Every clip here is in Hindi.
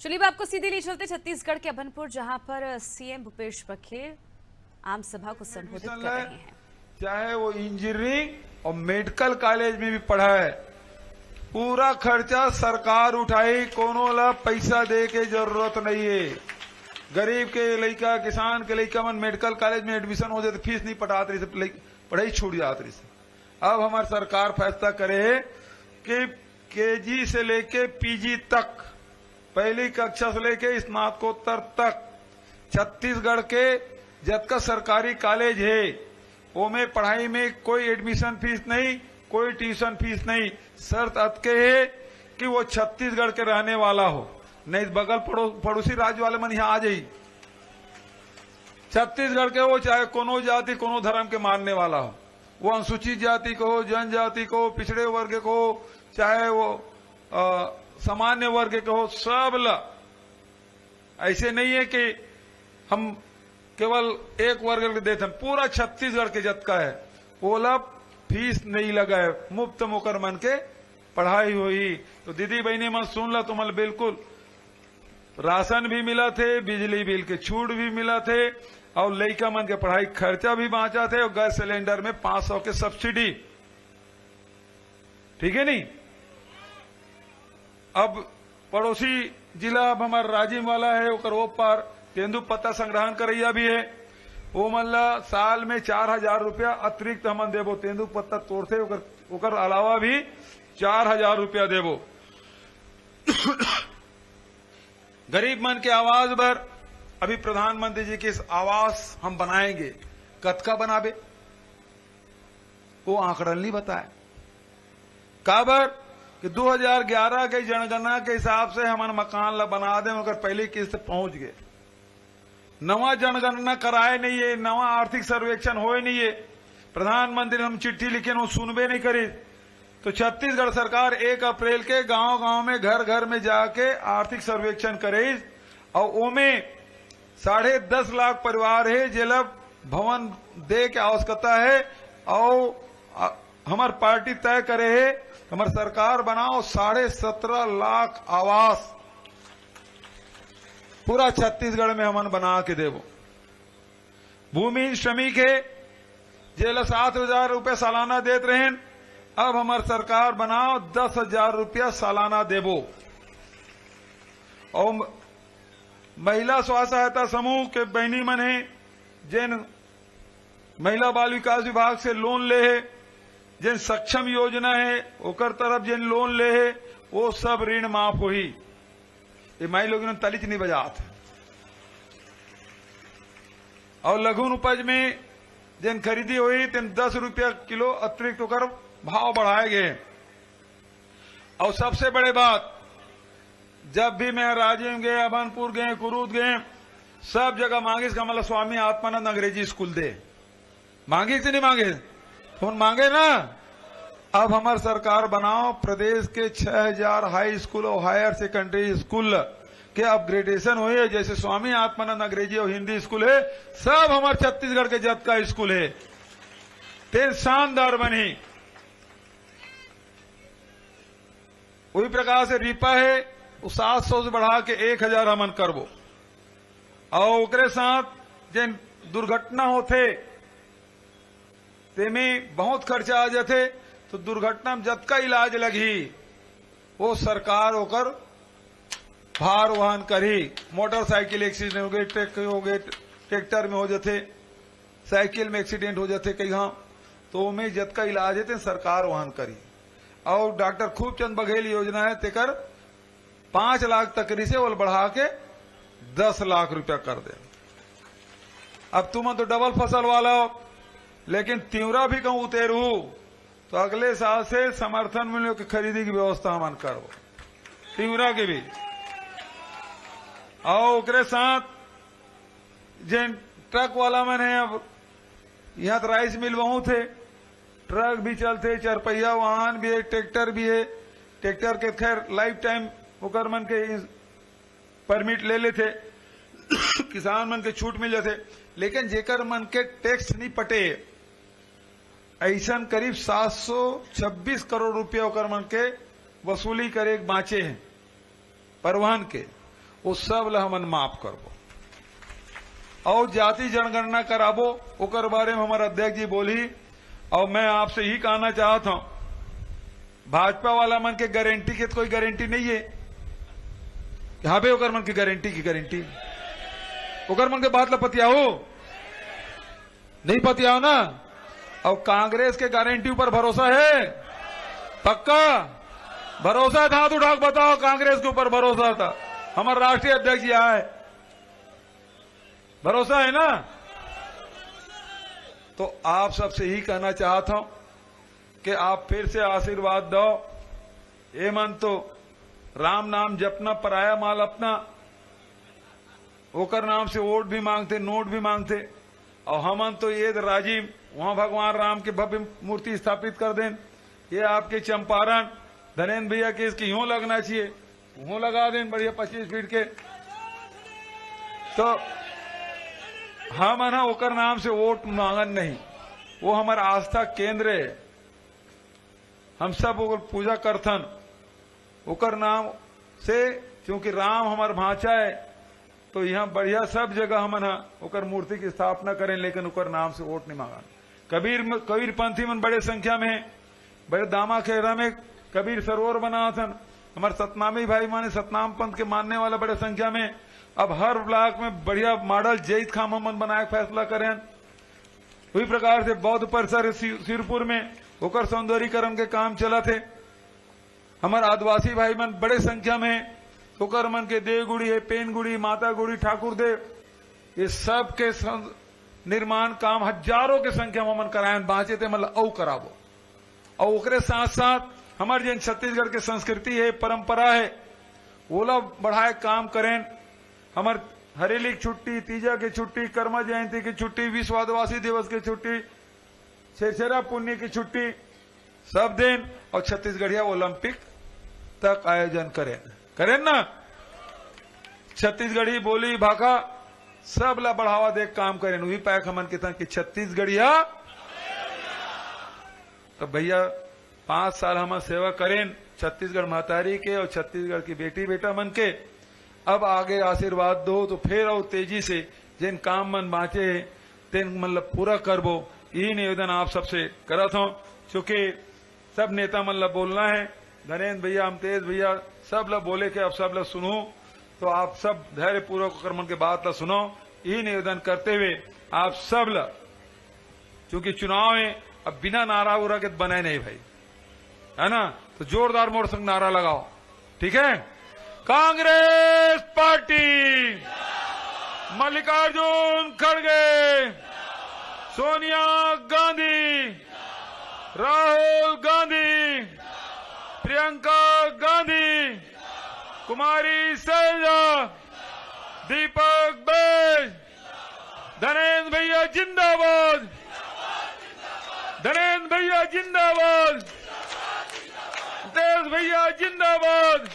चलिए अब आपको सीधे ले चलते छत्तीसगढ़ के अभनपुर, जहां पर सीएम भूपेश बघेल आम सभा को संबोधित कर रहे हैं। चाहे वो इंजीनियरिंग और मेडिकल कॉलेज में भी पढ़ा है, पूरा खर्चा सरकार उठाई, कोनो ला पैसा दे के जरूरत नहीं है। गरीब के लड़का, किसान के लड़का मन मेडिकल कॉलेज में एडमिशन हो जाए तो फीस नहीं पटात रही, पढ़ाई छूट जात रही। अब हमारी सरकार फैसला करे कि केजी से लेके पीजी तक, पहली कक्षा से लेके स्नातकोत्तर तक छत्तीसगढ़ के जतका सरकारी कॉलेज है ओमे पढ़ाई में कोई एडमिशन फीस नहीं, कोई ट्यूशन फीस नहीं। शर्त अतके है कि वो छत्तीसगढ़ के रहने वाला हो, नहीं बगल पड़ोसी राज्य वाले मन यहाँ आ जाई। छत्तीसगढ़ के हो, चाहे कोनो जाति कोनो धर्म के मानने वाला हो, वो अनुसूचित जाति को हो, जनजाति को, पिछड़े वर्ग को, चाहे वो सामान्य वर्ग के हो, सब ला। ऐसे नहीं है कि हम केवल एक वर्ग के देते हैं, पूरा छत्तीसगढ़ के जतका है ओला फीस नहीं लगा है, मुफ्त मुकर मन के पढ़ाई हुई। तो दीदी बहनी मन सुन ला, तुम्हें बिल्कुल राशन भी मिला थे, बिजली बिल के छूट भी मिला थे, और लड़का मन के पढ़ाई खर्चा भी बांचा थे, और गैस सिलेंडर में 500 के सब्सिडी। ठीक है नहीं। अब पड़ोसी जिला अब हमारा राजिम वाला है, ओकर वो पार तेंदुपत्ता संग्रहण करैया भी है, वो मल्ला साल में 4,000 रुपया अतिरिक्त हमन देवो। तेंदुपत्ता तोड़ते ओकर अलावा भी 4,000 रुपया देवो। गरीब मन के आवाज पर अभी प्रधानमंत्री जी के इस आवास हम बनाएंगे, कतका बनाबे वो आंकड़न नहीं बताए। काबर कि 2011 के जनगणना के हिसाब से हमन मकान ला बना दे, मगर पहली किस्त पहुंच गए। नवा जनगणना कराए नहीं है, नवा आर्थिक सर्वेक्षण होए नहीं है। प्रधानमंत्री हम चिट्ठी लिखे वो सुनबे नहीं करी। तो छत्तीसगढ़ सरकार 1 अप्रैल के गांव गांव में, घर घर में जाके आर्थिक सर्वेक्षण करे, और ओमे 10.5 लाख परिवार है जेला भवन दे के आवश्यकता है। और हमार पार्टी तय करे है, हमार सरकार बनाओ 17.5 लाख आवास पूरा छत्तीसगढ़ में हमन बना के देवो। भूमि श्रमिक है जेला 7,000 रुपया सालाना देते रहे, अब हमार सरकार बनाओ 10,000 रुपया सालाना देवो। और महिला स्व सहायता समूह के बहनी मन है, जिन महिला बाल विकास विभाग से लोन ले है, जिन सक्षम योजना है ओकर तरफ जिन लोन ले है, वो सब ऋण माफ हुई। ये माई लोग तलिच नहीं बजात। और लघु उपज में जिन खरीदी हुई तिन 10 रुपया किलो अतिरिक्त होकर भाव बढ़ाए गए। और सबसे बड़े बात, जब भी मैं राजिम गए, अभनपुर गए, कुरूद गए, सब जगह मांगिस का मतलब स्वामी आत्मानंद अंग्रेजी स्कूल दे। मांगी से नहीं मांगे, फोन मांगे ना। अब हमार सरकार बनाओ प्रदेश के 6,000 हाई स्कूल और हायर सेकेंडरी स्कूल के अपग्रेडेशन हुए, जैसे स्वामी आत्मानंद अंग्रेजी और हिंदी स्कूल है, सब हमारे छत्तीसगढ़ के जत का स्कूल है। तेज शानदार बनी। वही प्रकार से रिपा है, 700 से बढ़ा के 1,000 हमन करबो। और ओकरे साथ जिन दुर्घटना होते तेमें बहुत खर्चा आ जाते, तो दुर्घटना में जतका इलाज लगी वो सरकार होकर भार वहन करी। मोटरसाइकिल एक्सीडेंट हो गए, ट्रैक्टर में हो जाते, साइकिल में एक्सीडेंट हो जाते कहीं, तो उनमें जतका इलाज है सरकार वहन करी। और डॉक्टर खूबचंद बघेल योजना है, तेकर 5 लाख तकरी से वो बढ़ा के 10 लाख रुपया कर दे। अब तुम तो डबल फसल वाला हो, लेकिन तिवरा भी कहूं उतेरू तो अगले साल से समर्थन मूल्य की खरीदी की व्यवस्था हम करो, तिवरा के भी। और ओकरे साथ जिन ट्रक वाला मन है, अब यहाँ तो राइस मिल बहुत है, ट्रक भी चलते, 4 पहिया वाहन भी है, ट्रैक्टर भी है। ट्रैक्टर के खैर लाइफ टाइम ओकर मन के परमिट ले लेते, किसान मन के छूट मिल जाते, लेकिन जेकर मन के टैक्स नहीं पटे, ऐसा करीब 726 करोड़ रुपया ओकर मन के वसूली करे बाँचे हैं परिवहन के। वो सब ला हमन माफ करबो और जाति जनगणना कराबो ओकर बारे में हमारे अध्यक्ष जी बोली। और मैं आपसे ही कहना चाहता हूं, भाजपा वाला मन के गारंटी के तो कोई गारंटी नहीं है। यहाँ पे ओकर मन की गारंटी ओकर मन के बात ला पतियाओ नहीं पतियाओ ना। और कांग्रेस के गारंटी ऊपर भरोसा है? पक्का भरोसा था? हाथ उठा के बताओ कांग्रेस के ऊपर भरोसा था? हमारे राष्ट्रीय अध्यक्ष जी आए, भरोसा है ना? तो आप सबसे ही कहना चाहता हूं कि आप फिर से आशीर्वाद दो। ये मन तो राम नाम जपना पराया माल अपना, ओकर नाम से वोट भी मांगते, नोट भी मांगते। और हमन तो ये राजीव वहां भगवान राम के भव्य मूर्ति स्थापित कर दें। ये आपके चंपारण धनेन्द्र भैया के इसकी यूं लगना चाहिए, यूं लगा दें बढ़िया 25 फीट के। तो हम ना ओकर नाम से वोट मांगन नहीं, वो हमारा आस्था केंद्र है। हम सब ओकर पूजा करथन ओकर नाम से, क्योंकि राम हमार भांचा है। तो यहाँ बढ़िया सब जगह हमन ओकर मूर्ति की स्थापना करें, लेकिन ओकर नाम से वोट नहीं मांगा। कबीर पंथी मन बड़े संख्या में है, बड़े दामा खेरा में कबीर सरोवर बना थन। हमारे सतनामी भाई माने सतनाम पंथ के मानने वाला बड़े संख्या में। अब हर ब्लॉक में बढ़िया मॉडल जैत खाम हमन बनाए फैसला करें। उसी प्रकार से बौद्ध परिसर सिरपुर में होकर सौंदर्यीकरण के काम चला थे। हमारे आदिवासी भाई मन बड़े संख्या में होकर मन के देवगुड़ी है, पेनगुड़ी, माता गुड़ी, ठाकुर देव, ये सब के निर्माण काम हजारों के संख्या में मन करायन बांचे थे, मतलब औ कराबो। और ओकरे साथ साथ हमारे जन छत्तीसगढ़ के संस्कृति है, परंपरा है, ओला बढ़ाए काम करें। हमारे हरेली की छुट्टी, तीजा की छुट्टी, कर्मा जयंती की छुट्टी, विश्व आदिवासी दिवस की छुट्टी, छेरछेरा पुण्य की छुट्टी, सब दिन। और छत्तीसगढ़िया ओलंपिक तक आयोजन करें ना। छत्तीसगढ़ी बोली भाषा सब ला बढ़ावा दे काम करें। वही पैक हमन के कि छत्तीसगढ़िया। तो भैया 5 साल हम सेवा करें छत्तीसगढ़ महतारी के और छत्तीसगढ़ की बेटी बेटा मन के। अब आगे आशीर्वाद दो तो फिर और तेजी से जिन काम मन बांचे तेन मतलब पूरा करबो। यही निवेदन आप सबसे करत हूं, क्योंकि सब नेता मन ला बोलना है। धनेन्द्र भैया, अमतेज भैया सब ला बोले के अब सब ला सुनो, तो आप सब धैर्य पूर्वक कर्मन के बात ला सुनो। यही निवेदन करते हुए आप सब ला, क्योंकि चुनाव में अब बिना नारा उरा के बनाए नहीं भाई, है ना? तो जोरदार मोर संग नारा लगाओ, ठीक है? कांग्रेस पार्टी, मल्लिकार्जुन खड़गे, सोनिया गांधी, राहुल गांधी, प्रियंका गांधी, कुमारी सैलजा, दीपक बैज, धनेन्द्र भैया जिंदाबाद, धनेन्द्र भैया जिंदाबाद, तेज भैया जिंदाबाद,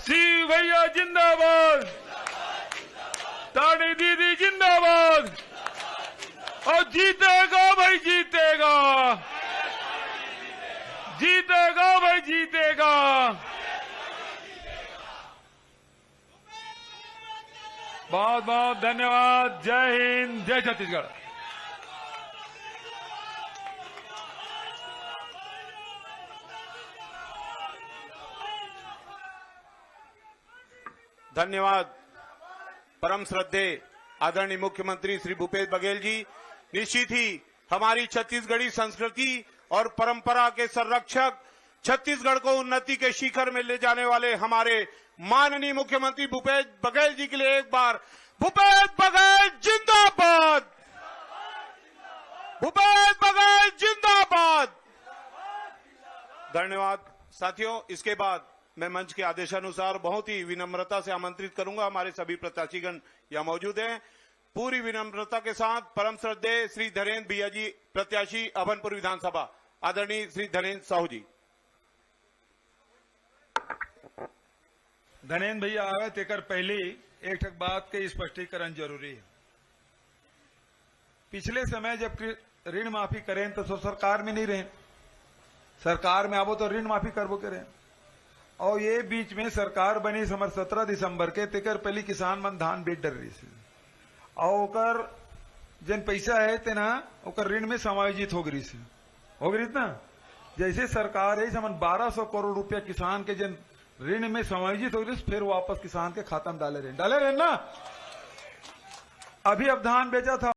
शिव भैया जिंदाबाद, ताड़ी दीदी जिंदाबाद। और जीतेगा भाई, जीतेगा, जीतेगा भाई, जीतेगा। बहुत बहुत धन्यवाद। जय हिंद, जय छत्तीसगढ़। धन्यवाद परम श्रद्धेय आदरणीय मुख्यमंत्री श्री भूपेश बघेल जी। निश्चित ही हमारी छत्तीसगढ़ी संस्कृति और परंपरा के संरक्षक, छत्तीसगढ़ को उन्नति के शिखर में ले जाने वाले हमारे माननीय मुख्यमंत्री भूपेश बघेल जी के लिए एक बार भूपेश बघेल जिंदाबाद, भूपेश बघेल जिंदाबाद। धन्यवाद साथियों। इसके बाद मैं मंच के आदेशानुसार बहुत ही विनम्रता से आमंत्रित करूंगा, हमारे सभी प्रत्याशीगण यहां मौजूद हैं। पूरी विनम्रता के साथ परम श्रद्धेय श्री धनेन्द्र भैया जी, प्रत्याशी अभनपुर विधानसभा, आदरणीय श्री धनेन्द्र साहू जी। धनेन्द्र भैया आवे तेकर पहले एक ठक बात के स्पष्टीकरण जरूरी है। पिछले समय जब ऋण माफी करें तो सरकार में नहीं रहे, सरकार में आवो तो ऋण माफी करबो करें। और ये बीच में सरकार बनी समर 17 दिसंबर के तेकर पहली किसान मन धान बेच डर रही से और ओकर जन पैसा है तेना ओकर ऋण में समायोजित हो गई ना। जैसे सरकार है समन 1200 करोड़ रुपया किसान के जन ऋण में समायोजित हो गई, फिर वापस किसान के खाता में डाले रहे ना। अभी अब धान बेचा था